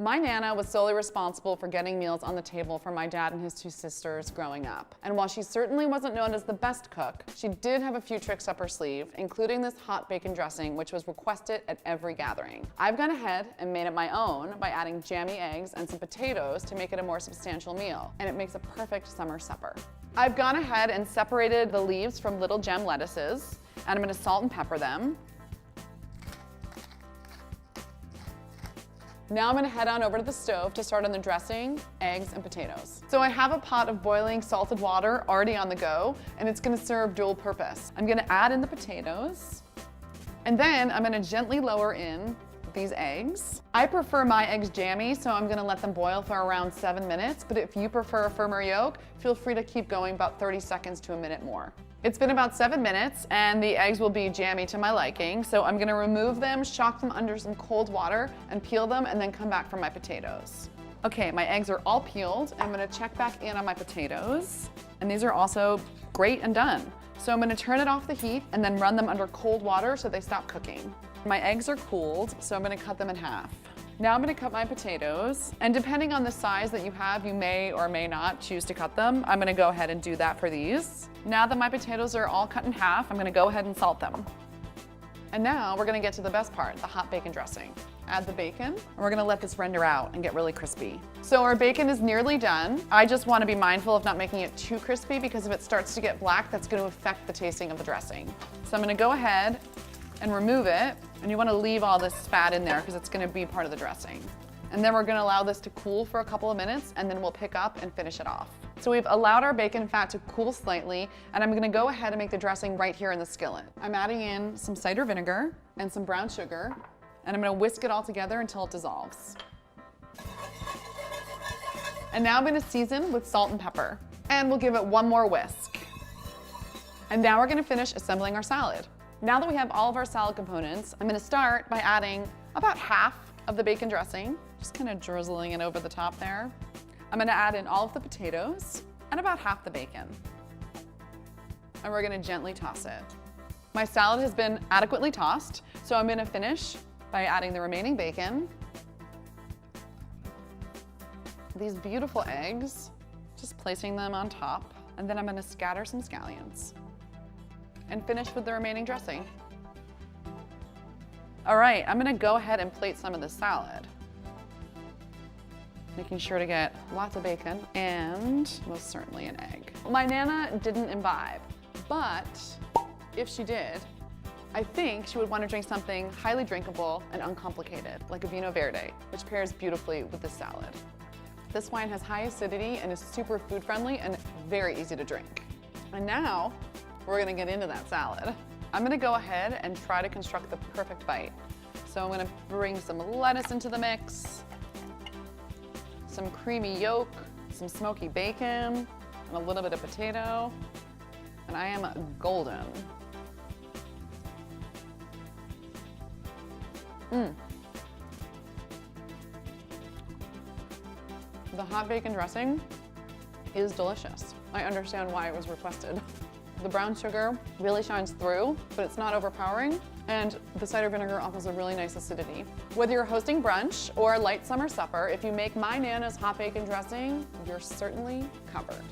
My Nana was solely responsible for getting meals on the table for my dad and his two sisters growing up. And while she certainly wasn't known as the best cook, she did have a few tricks up her sleeve, including this hot bacon dressing, which was requested at every gathering. I've gone ahead and made it my own by adding jammy eggs and some potatoes to make it a more substantial meal, and it makes a perfect summer supper. I've gone ahead and separated the leaves from little gem lettuces, and I'm gonna salt and pepper them. Now I'm gonna head on over to the stove to start on the dressing, eggs, and potatoes. So I have a pot of boiling salted water already on the go, and it's gonna serve dual purpose. I'm gonna add in the potatoes, and then I'm gonna gently lower in these eggs. I prefer my eggs jammy, so I'm gonna let them boil for around 7 minutes, but if you prefer a firmer yolk, feel free to keep going about 30 seconds to a minute more. It's been about 7 minutes and the eggs will be jammy to my liking, so I'm gonna remove them, shock them under some cold water, and peel them, and then come back for my potatoes. Okay, my eggs are all peeled. I'm gonna check back in on my potatoes, and these are also great and done. So I'm gonna turn it off the heat and then run them under cold water so they stop cooking. My eggs are cooled, so I'm gonna cut them in half. Now I'm gonna cut my potatoes, and depending on the size that you have, you may or may not choose to cut them. I'm gonna go ahead and do that for these. Now that my potatoes are all cut in half, I'm gonna go ahead and salt them. And now we're gonna get to the best part, the hot bacon dressing. Add the bacon, and we're gonna let this render out and get really crispy. So our bacon is nearly done. I just wanna be mindful of not making it too crispy, because if it starts to get black, that's gonna affect the tasting of the dressing. So I'm gonna go ahead and remove it, and you wanna leave all this fat in there because it's gonna be part of the dressing. And then we're gonna allow this to cool for a couple of minutes, and then we'll pick up and finish it off. So we've allowed our bacon fat to cool slightly, and I'm gonna go ahead and make the dressing right here in the skillet. I'm adding in some cider vinegar and some brown sugar, and I'm gonna whisk it all together until it dissolves. And now I'm gonna season with salt and pepper, and we'll give it one more whisk. And now we're gonna finish assembling our salad. Now that we have all of our salad components, I'm gonna start by adding about half of the bacon dressing, just kind of drizzling it over the top there. I'm gonna add in all of the potatoes and about half the bacon. And we're gonna gently toss it. My salad has been adequately tossed, so I'm gonna finish by adding the remaining bacon, these beautiful eggs, just placing them on top, and then I'm gonna scatter some scallions and finish with the remaining dressing. All right, I'm gonna go ahead and plate some of the salad, making sure to get lots of bacon and most certainly an egg. My Nana didn't imbibe, but if she did, I think she would want to drink something highly drinkable and uncomplicated, like a Vinho Verde, which pairs beautifully with this salad. This wine has high acidity and is super food friendly and very easy to drink. And now, we're gonna get into that salad. I'm gonna go ahead and try to construct the perfect bite. So I'm gonna bring some lettuce into the mix, some creamy yolk, some smoky bacon, and a little bit of potato, and I am golden. The hot bacon dressing is delicious. I understand why it was requested. The brown sugar really shines through, but it's not overpowering, and the cider vinegar offers a really nice acidity. Whether you're hosting brunch or a light summer supper, if you make My Nana's hot bacon dressing, you're certainly covered.